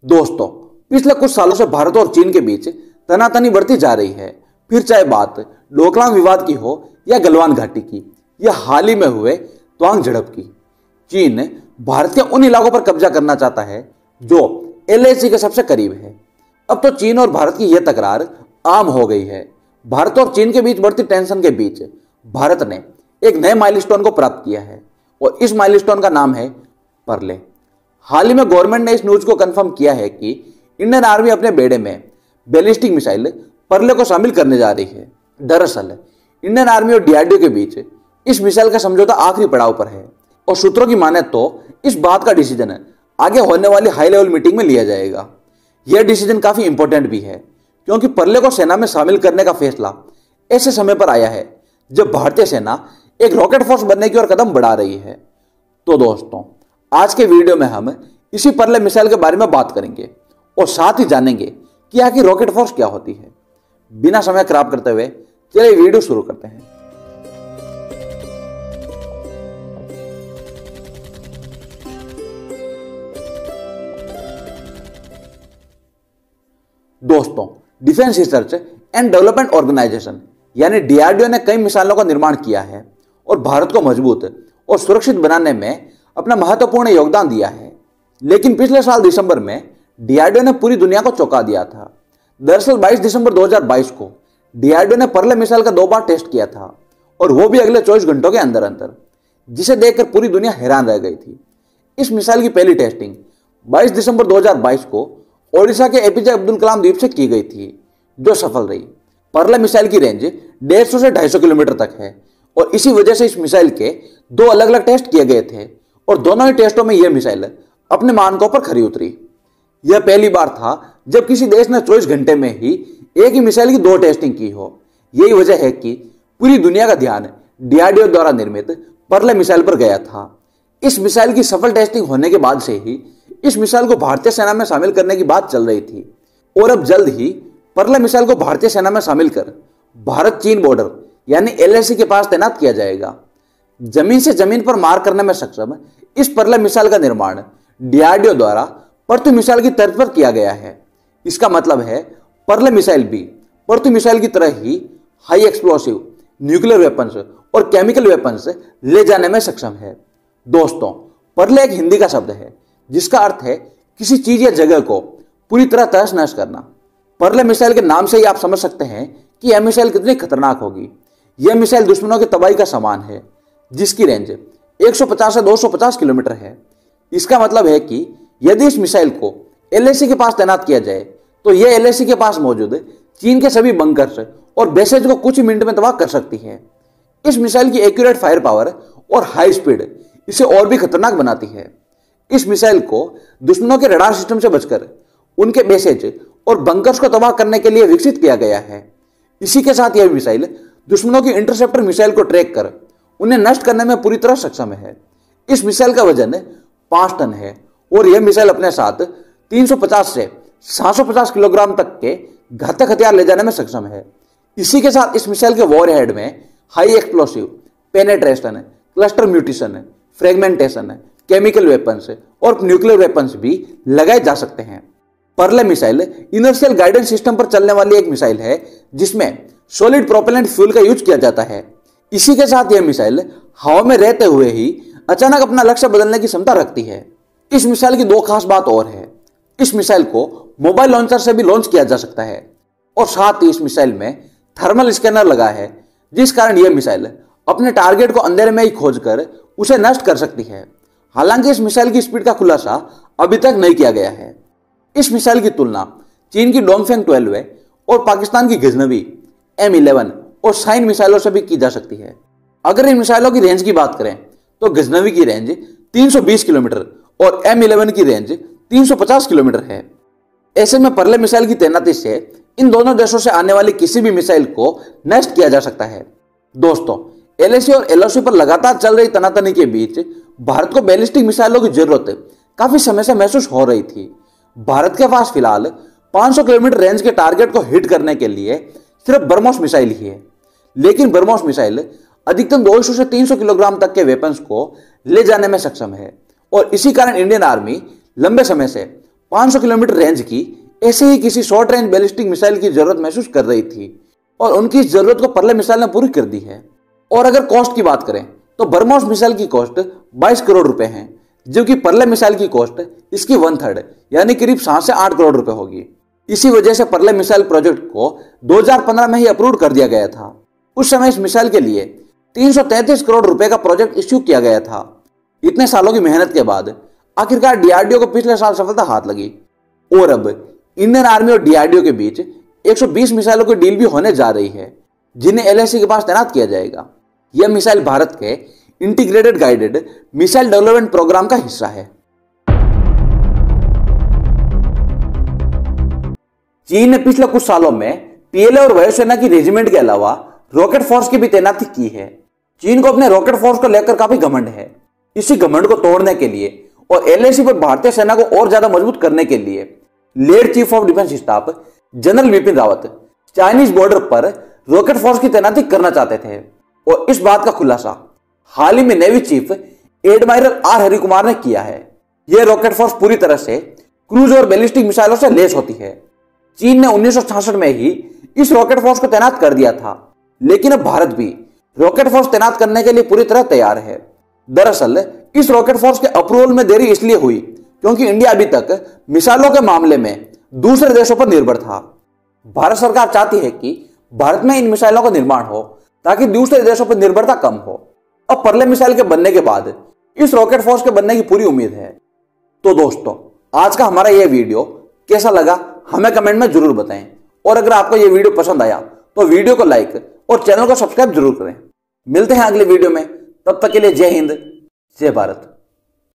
दोस्तों, पिछले कुछ सालों से भारत और चीन के बीच तनातनी बढ़ती जा रही है। फिर चाहे बात डोकलाम विवाद की हो या गलवान घाटी की या हाल ही में हुए त्वांग झड़प की। चीन भारत के उन इलाकों पर कब्जा करना चाहता है जो एलएसी के सबसे करीब है। अब तो चीन और भारत की यह तकरार आम हो गई है। भारत और चीन के बीच बढ़ती टेंशन के बीच भारत ने एक नए माइलस्टोन को प्राप्त किया है और इस माइलस्टोन का नाम है परले। हाल ही में गवर्नमेंट ने इस न्यूज को कंफर्म किया है कि इंडियन आर्मी अपने बेड़े में बैलिस्टिक मिसाइल परले को शामिल करने जा रही है। दरअसल इंडियन आर्मी और डीआरडीओ के बीच इस मिसाइल का समझौता आखिरी पड़ाव पर है और सूत्रों की माने तो इस बात का डिसीजन आगे होने वाली हाई लेवल मीटिंग में लिया जाएगा। यह डिसीजन काफी इंपॉर्टेंट भी है क्योंकि परले को सेना में शामिल करने का फैसला ऐसे समय पर आया है जब भारतीय सेना एक रॉकेट फोर्स बनने की ओर कदम बढ़ा रही है। तो दोस्तों, आज के वीडियो में हम इसी परले मिसाइल के बारे में बात करेंगे और साथ ही जानेंगे कि आखिर रॉकेट फोर्स क्या होती है। बिना समय खराब करते हुए चलिए वीडियो शुरू करते हैं। दोस्तों, defence research and development organisation यानी डीआरडीओ ने कई मिसाइलों का निर्माण किया है और भारत को मजबूत और सुरक्षित बनाने में अपना महत्वपूर्ण योगदान दिया है। लेकिन पिछले साल दिसंबर में डीआरडीओ ने पूरी दुनिया को चौंका दिया था। दरअसल 22 दिसंबर 2022 को डीआरडीओ ने परले मिसाइल का 2 बार टेस्ट किया था और वो भी अगले 24 घंटों के अंदर अंदर, जिसे देखकर पूरी दुनिया हैरान रह गई थी। इस मिसाइल की पहली टेस्टिंग 22 दिसंबर 2022 को ओडिशा के एपीजे अब्दुल कलाम द्वीप से की गई थी, जो सफल रही। परले मिसाइल की रेंज 150 से 250 किलोमीटर तक है और इसी वजह से इस मिसाइल के 2 अलग अलग टेस्ट किए गए थे और दोनों ही टेस्टों में यह मिसाइल अपने मानकों पर खरी उतरी। यह पहली बार था जब किसी देश ने 24 घंटे में ही एक ही मिसाइल की 2 टेस्टिंग की हो। यही वजह है कि पूरी दुनिया का ध्यान डीआरडीओ द्वारा निर्मित परले मिसाइल पर गया था। इस मिसाइल की सफल टेस्टिंग होने के बाद से ही इस मिसाइल को भारतीय सेना में शामिल करने की बात चल रही थी और अब जल्द ही परले मिसाइल को भारतीय सेना में शामिल कर भारत चीन बॉर्डर यानी एलएसी के पास तैनात किया जाएगा। जमीन से जमीन पर मार करने में सक्षम इस परले मिसाइल का निर्माण डीआरडीओ द्वारा पृथ्वी मिसाइल की तर्ज पर किया गया है। इसका मतलब है परले मिसाइल भी पृथ्वी मिसाइल की तरह ही हाई एक्सप्लोसिव न्यूक्लियर वेपन्स और केमिकल वेपन्स ले जाने में सक्षम है। दोस्तों, परले एक हिंदी का शब्द है जिसका अर्थ है किसी चीज या जगह को पूरी तरह तहस नहस करना। परले मिसाइल के नाम से ही आप समझ सकते हैं कि यह मिसाइल कितनी खतरनाक होगी। यह मिसाइल दुश्मनों की तबाही का सामान है जिसकी रेंज 150 से 250 किलोमीटर है। इसका मतलब है कि यदि इस मिसाइल को एलएसी के पास तैनात किया जाए तो यह एलएसी के पास मौजूद चीन के सभी बंकर्स और बेसेज को कुछ ही मिनट में तबाह कर सकती है। इस मिसाइल की एक्यूरेट फायर पावर और हाई स्पीड इसे और भी खतरनाक बनाती है। इस मिसाइल को दुश्मनों के रडार सिस्टम से बचकर उनके बेसेज और बंकर्स को तबाह करने के लिए विकसित किया गया है। इसी के साथ यह मिसाइल दुश्मनों की इंटरसेप्टर मिसाइल को ट्रैक कर उन्हें नष्ट करने में पूरी तरह सक्षम है। इस मिसाइल का वजन 5 टन है और यह मिसाइल अपने साथ 350 से 750 किलोग्राम तक के घातक हथियार ले जाने में सक्षम है। इसी के साथ इस मिसाइल के वॉरहेड में high explosive, penetration, cluster mutation, fragmentation, chemical weapons और न्यूक्लियर वेपन्स भी लगाए जा सकते हैं। परले मिसाइल इनर्शियल गाइडेंस सिस्टम पर चलने वाली एक मिसाइल है जिसमें सॉलिड प्रोपेलेंट फ्यूल का यूज किया जाता है। इसी के साथ यह मिसाइल हवा में रहते हुए ही अचानक अपना लक्ष्य बदलने की क्षमता रखती है। इस मिसाइल की 2 खास बात और है। इस मिसाइल को मोबाइल लॉन्चर से भी लॉन्च किया जा सकता है और साथ ही इस मिसाइल में थर्मल स्कैनर लगा है जिस कारण यह मिसाइल अपने टारगेट को अंधेरे में ही खोजकर उसे नष्ट कर सकती है। हालांकि इस मिसाइल की स्पीड का खुलासा अभी तक नहीं किया गया है। इस मिसाइल की तुलना चीन की डोंगफेंग 12 और पाकिस्तान की गजनवी M11 और शाइन मिसाइलों से भी की जा सकती है। अगर इन मिसाइलों की रेंज की बात करें तो गजनवी की रेंज 320 किलोमीटर और M11 की रेंज 350 किलोमीटर है। ऐसे में परले मिसाइल की तैनाती से इन दोनों देशों से आने वाली किसी भी मिसाइल को नष्ट किया जा सकता है। दोस्तों, एलएसी और एलओसी पर लगातार चल रही तनातनी के बीच भारत को बैलिस्टिक मिसाइलों की जरूरत काफी समय से महसूस हो रही थी। भारत के पास फिलहाल 500 किलोमीटर रेंज के टारगेट को हिट करने के लिए सिर्फ ब्रह्मोस मिसाइल ही है, लेकिन ब्रह्मोस मिसाइल अधिकतम 200 से 300 किलोग्राम तक के वेपन्स को ले जाने में सक्षम है और इसी कारण इंडियन आर्मी लंबे समय से 500 किलोमीटर रेंज की ऐसे ही किसी शॉर्ट रेंज बैलिस्टिक मिसाइल की जरूरत महसूस कर रही थी और उनकी इस जरूरत को पर्ले मिसाइल ने पूरी कर दी है। और अगर कॉस्ट की बात करें तो ब्रह्मोस मिसाइल की कॉस्ट 22 करोड़ रुपए है, जबकि पर्ले मिसाइल की कॉस्ट इसकी 1/3 यानी करीब 7 से 8 करोड़ रुपए होगी। इसी वजह से पर्ले मिसाइल प्रोजेक्ट को 2015 में ही अप्रूव कर दिया गया था। उस समय इस मिसाइल के लिए 333 करोड़ रुपए का प्रोजेक्ट इश्यू किया गया था। इतने सालों की मेहनत के बाद आखिरकार डीआरडीओ को पिछले साल सफलता हाथ लगी और अब इंडियन आर्मी और डीआरडीओ के बीच 120 मिसाइलों की डील भी होने जा रही है, जिन्हें एलएसी के पास तैनात किया जाएगा। यह मिसाइल भारत के integrated guided missile development programme का हिस्सा है। चीन ने पिछले कुछ सालों में पीएलए और वायुसेना की रेजिमेंट के अलावा रॉकेट फोर्स की भी तैनाती की है। चीन को अपने रॉकेट फोर्स को लेकर काफी घमंड है। इसी घमंड को तोड़ने के लिए और एलएसी पर भारतीय सेना को और ज्यादा मजबूत करने के लिए late chief of defence staff general Vipin Rawat Chinese border पर रॉकेट फोर्स की तैनाती करना चाहते थे और इस बात का खुलासा हाल ही में navy chief admiral R Harikumar ने किया है। यह रॉकेट फोर्स पूरी तरह से क्रूज और बैलिस्टिक मिसाइलों से लैस होती है। चीन ने 1966 में ही इस रॉकेट फोर्स को तैनात कर दिया था, लेकिन अब भारत भी रॉकेट फोर्स तैनात करने के लिए पूरी तरह तैयार है। दरअसल इस रॉकेट फोर्स के अप्रूवल में देरी इसलिए हुई क्योंकि इंडिया अभी तक मिसाइलों के मामले में दूसरे देशों पर निर्भर था। भारत सरकार चाहती है कि भारत में इन मिसाइलों का निर्माण हो ताकि दूसरे देशों पर निर्भरता कम हो। अब पर्ले मिसाइल के बनने के बाद इस रॉकेट फोर्स के बनने की पूरी उम्मीद है। तो दोस्तों, आज का हमारा यह वीडियो कैसा लगा हमें कमेंट में जरूर बताएं और अगर आपको यह वीडियो पसंद आया तो वीडियो को लाइक और चैनल को सब्सक्राइब जरूर करें। मिलते हैं अगले वीडियो में, तब तक के लिए जय हिंद, जय भारत।